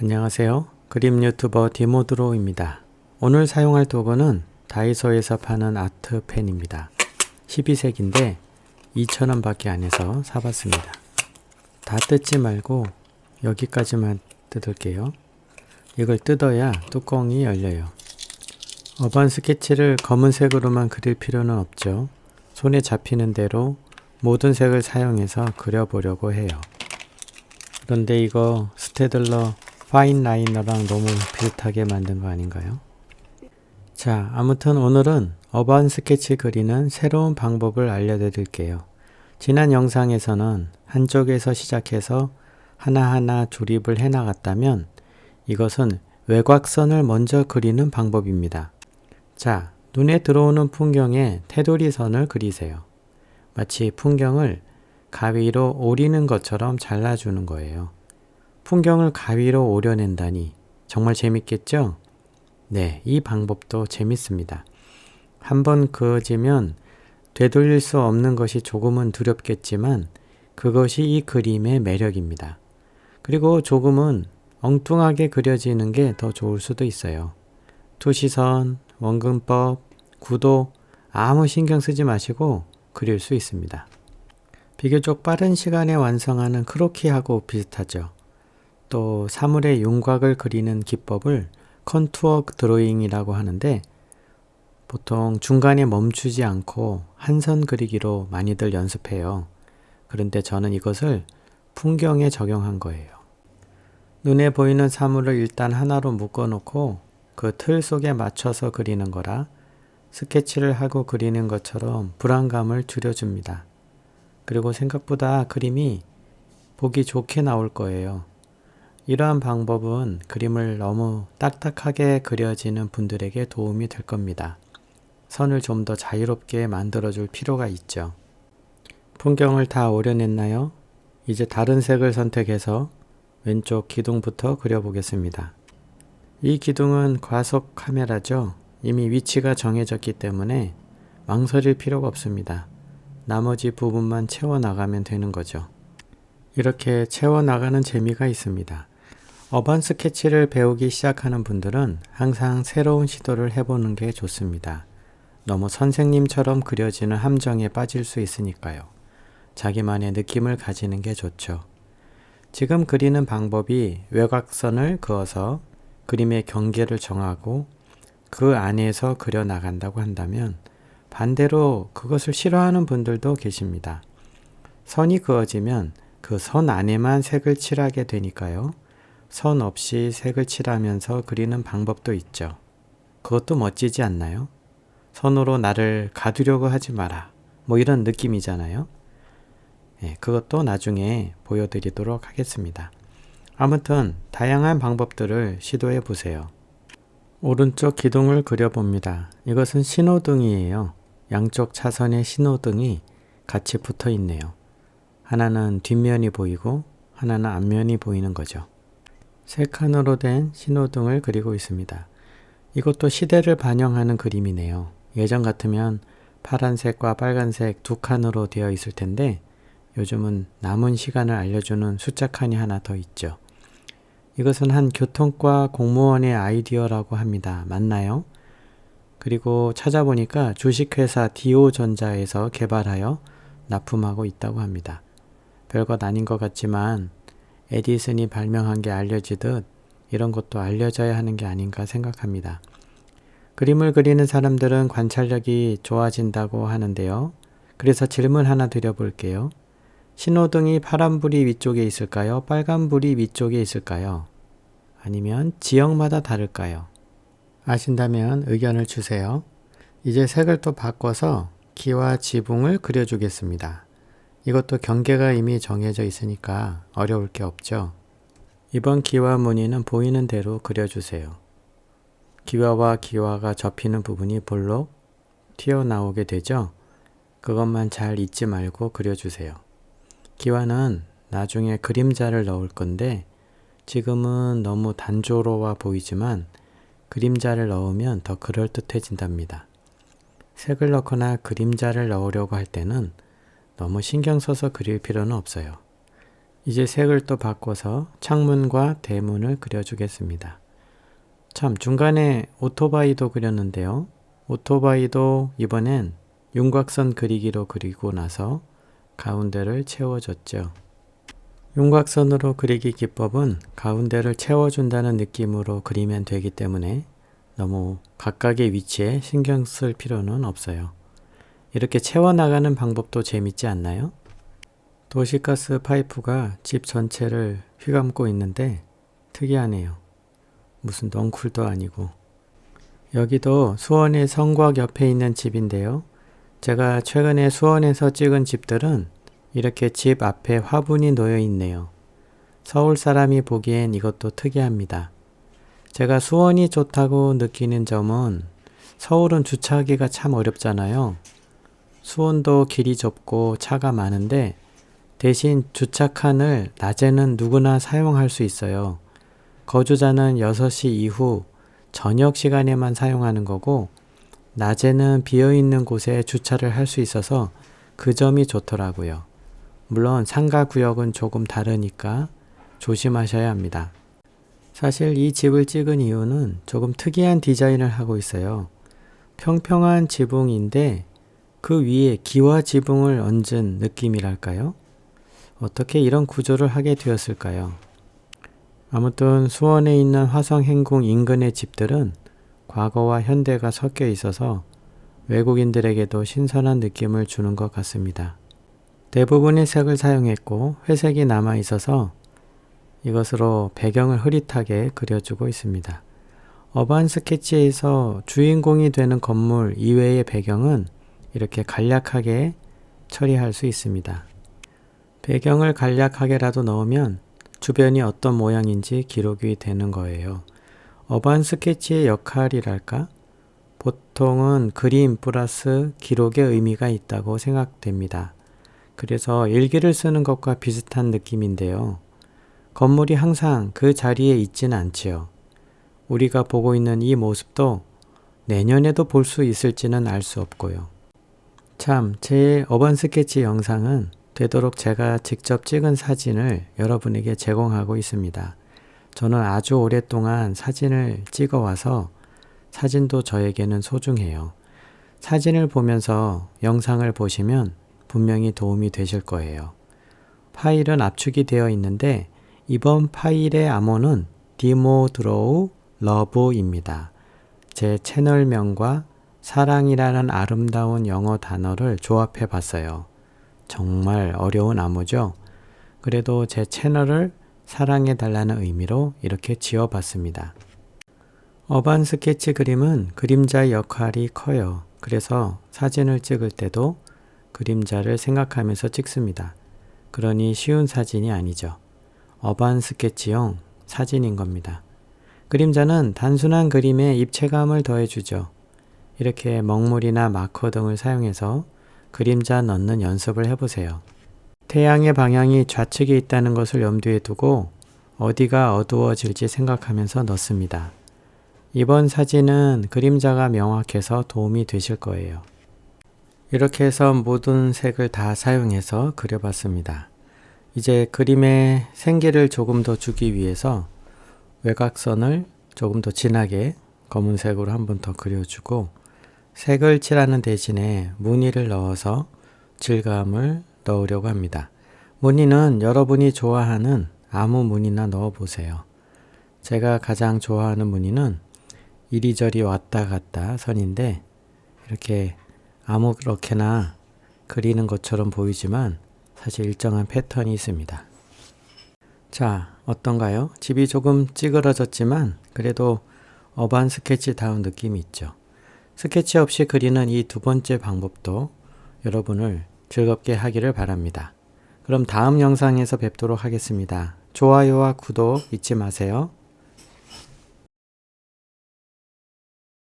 안녕하세요. 그림 유튜버 디모드로입니다. 오늘 사용할 도구는 다이소에서 파는 아트펜입니다. 12색인데 2,000원 밖에 안 해서 사봤습니다. 다 뜯지 말고 여기까지만 뜯을게요. 이걸 뜯어야 뚜껑이 열려요. 어반 스케치를 검은색으로만 그릴 필요는 없죠. 손에 잡히는 대로 모든 색을 사용해서 그려보려고 해요. 그런데 이거 스테들러 파인 라이너랑 너무 비슷하게 만든 거 아닌가요? 자, 아무튼 오늘은 어반 스케치 그리는 새로운 방법을 알려드릴게요. 지난 영상에서는 한쪽에서 시작해서 하나하나 조립을 해나갔다면 이것은 외곽선을 먼저 그리는 방법입니다. 자, 눈에 들어오는 풍경에 테두리선을 그리세요. 마치 풍경을 가위로 오리는 것처럼 잘라주는 거예요. 풍경을 가위로 오려낸다니 정말 재밌겠죠? 네, 이 방법도 재밌습니다. 한번 그어지면 되돌릴 수 없는 것이 조금은 두렵겠지만 그것이 이 그림의 매력입니다. 그리고 조금은 엉뚱하게 그려지는 게 더 좋을 수도 있어요. 투시선, 원근법, 구도 아무 신경 쓰지 마시고 그릴 수 있습니다. 비교적 빠른 시간에 완성하는 크로키하고 비슷하죠. 또 사물의 윤곽을 그리는 기법을 컨투어 드로잉이라고 하는데 보통 중간에 멈추지 않고 한선 그리기로 많이들 연습해요. 그런데 저는 이것을 풍경에 적용한 거예요. 눈에 보이는 사물을 일단 하나로 묶어놓고 그 틀 속에 맞춰서 그리는 거라 스케치를 하고 그리는 것처럼 불안감을 줄여줍니다. 그리고 생각보다 그림이 보기 좋게 나올 거예요. 이러한 방법은 그림을 너무 딱딱하게 그려지는 분들에게 도움이 될 겁니다. 선을 좀 더 자유롭게 만들어줄 필요가 있죠. 풍경을 다 오려냈나요? 이제 다른 색을 선택해서 왼쪽 기둥부터 그려보겠습니다. 이 기둥은 과속 카메라죠. 이미 위치가 정해졌기 때문에 망설일 필요가 없습니다. 나머지 부분만 채워나가면 되는 거죠. 이렇게 채워나가는 재미가 있습니다. 어반 스케치를 배우기 시작하는 분들은 항상 새로운 시도를 해보는 게 좋습니다. 너무 선생님처럼 그려지는 함정에 빠질 수 있으니까요. 자기만의 느낌을 가지는 게 좋죠. 지금 그리는 방법이 외곽선을 그어서 그림의 경계를 정하고 그 안에서 그려나간다고 한다면 반대로 그것을 싫어하는 분들도 계십니다. 선이 그어지면 그 선 안에만 색을 칠하게 되니까요. 선 없이 색을 칠하면서 그리는 방법도 있죠. 그것도 멋지지 않나요? 선으로 나를 가두려고 하지 마라. 뭐 이런 느낌이잖아요. 그것도 나중에 보여드리도록 하겠습니다. 아무튼 다양한 방법들을 시도해 보세요. 오른쪽 기둥을 그려봅니다. 이것은 신호등이에요. 양쪽 차선의 신호등이 같이 붙어 있네요. 하나는 뒷면이 보이고 하나는 앞면이 보이는 거죠. 세 칸으로 된 신호등을 그리고 있습니다. 이것도 시대를 반영하는 그림이네요. 예전 같으면 파란색과 빨간색 두 칸으로 되어 있을 텐데 요즘은 남은 시간을 알려주는 숫자 칸이 하나 더 있죠. 이것은 한 교통과 공무원의 아이디어라고 합니다. 맞나요? 그리고 찾아보니까 주식회사 디오전자에서 개발하여 납품하고 있다고 합니다. 별것 아닌 것 같지만 에디슨이 발명한 게 알려지듯 이런 것도 알려져야 하는 게 아닌가 생각합니다. 그림을 그리는 사람들은 관찰력이 좋아진다고 하는데요. 그래서 질문 하나 드려볼게요. 신호등이 파란불이 위쪽에 있을까요? 빨간불이 위쪽에 있을까요? 아니면 지역마다 다를까요? 아신다면 의견을 주세요. 이제 색을 또 바꿔서 기와 지붕을 그려주겠습니다. 이것도 경계가 이미 정해져 있으니까 어려울 게 없죠. 이번 기와 무늬는 보이는 대로 그려주세요. 기와와 기와가 접히는 부분이 볼록 튀어나오게 되죠. 그것만 잘 잊지 말고 그려주세요. 기와는 나중에 그림자를 넣을 건데 지금은 너무 단조로워 보이지만 그림자를 넣으면 더 그럴듯해진답니다. 색을 넣거나 그림자를 넣으려고 할 때는 너무 신경 써서 그릴 필요는 없어요. 이제 색을 또 바꿔서 창문과 대문을 그려주겠습니다. 참, 중간에 오토바이도 그렸는데요. 오토바이도 이번엔 윤곽선 그리기로 그리고 나서 가운데를 채워줬죠. 윤곽선으로 그리기 기법은 가운데를 채워준다는 느낌으로 그리면 되기 때문에 너무 각각의 위치에 신경 쓸 필요는 없어요. 이렇게 채워나가는 방법도 재밌지 않나요? 도시가스 파이프가 집 전체를 휘감고 있는데 특이하네요. 무슨 넝쿨도 아니고. 여기도 수원의 성곽 옆에 있는 집인데요. 제가 최근에 수원에서 찍은 집들은 이렇게 집 앞에 화분이 놓여 있네요. 서울 사람이 보기엔 이것도 특이합니다. 제가 수원이 좋다고 느끼는 점은 서울은 주차하기가 참 어렵잖아요. 수원도 길이 좁고 차가 많은데 대신 주차칸을 낮에는 누구나 사용할 수 있어요. 거주자는 6시 이후 저녁 시간에만 사용하는 거고 낮에는 비어있는 곳에 주차를 할 수 있어서 그 점이 좋더라고요. 물론 상가 구역은 조금 다르니까 조심하셔야 합니다. 사실 이 집을 찍은 이유는 조금 특이한 디자인을 하고 있어요. 평평한 지붕인데 그 위에 기와 지붕을 얹은 느낌이랄까요? 어떻게 이런 구조를 하게 되었을까요? 아무튼 수원에 있는 화성행궁 인근의 집들은 과거와 현대가 섞여 있어서 외국인들에게도 신선한 느낌을 주는 것 같습니다. 대부분의 색을 사용했고 회색이 남아 있어서 이것으로 배경을 흐릿하게 그려주고 있습니다. 어반 스케치에서 주인공이 되는 건물 이외의 배경은 이렇게 간략하게 처리할 수 있습니다. 배경을 간략하게라도 넣으면 주변이 어떤 모양인지 기록이 되는 거예요. 어반 스케치의 역할이랄까? 보통은 그림 플러스 기록의 의미가 있다고 생각됩니다. 그래서 일기를 쓰는 것과 비슷한 느낌인데요. 건물이 항상 그 자리에 있지는 않지요. 우리가 보고 있는 이 모습도 내년에도 볼 수 있을지는 알 수 없고요. 참, 제 어반 스케치 영상은 되도록 제가 직접 찍은 사진을 여러분에게 제공하고 있습니다. 저는 아주 오랫동안 사진을 찍어와서 사진도 저에게는 소중해요. 사진을 보면서 영상을 보시면 분명히 도움이 되실 거예요. 파일은 압축이 되어 있는데 이번 파일의 암호는 디모드로우 러브입니다. 제 채널명과 사랑이라는 아름다운 영어 단어를 조합해 봤어요. 정말 어려운 암호죠? 그래도 제 채널을 사랑해 달라는 의미로 이렇게 지어봤습니다. 어반 스케치 그림은 그림자의 역할이 커요. 그래서 사진을 찍을 때도 그림자를 생각하면서 찍습니다. 그러니 쉬운 사진이 아니죠. 어반 스케치용 사진인 겁니다. 그림자는 단순한 그림에 입체감을 더해주죠. 이렇게 먹물이나 마커 등을 사용해서 그림자 넣는 연습을 해보세요. 태양의 방향이 좌측에 있다는 것을 염두에 두고 어디가 어두워질지 생각하면서 넣습니다. 이번 사진은 그림자가 명확해서 도움이 되실 거예요. 이렇게 해서 모든 색을 다 사용해서 그려봤습니다. 이제 그림에 생기를 조금 더 주기 위해서 외곽선을 조금 더 진하게 검은색으로 한 번 더 그려주고 색을 칠하는 대신에 무늬를 넣어서 질감을 넣으려고 합니다. 무늬는 여러분이 좋아하는 아무 무늬나 넣어보세요. 제가 가장 좋아하는 무늬는 이리저리 왔다 갔다 선인데 이렇게 아무렇게나 그리는 것처럼 보이지만 사실 일정한 패턴이 있습니다. 자, 어떤가요? 집이 조금 찌그러졌지만 그래도 어반 스케치다운 느낌이 있죠. 스케치 없이 그리는 이 두 번째 방법도 여러분을 즐겁게 하기를 바랍니다. 그럼 다음 영상에서 뵙도록 하겠습니다. 좋아요와 구독 잊지 마세요.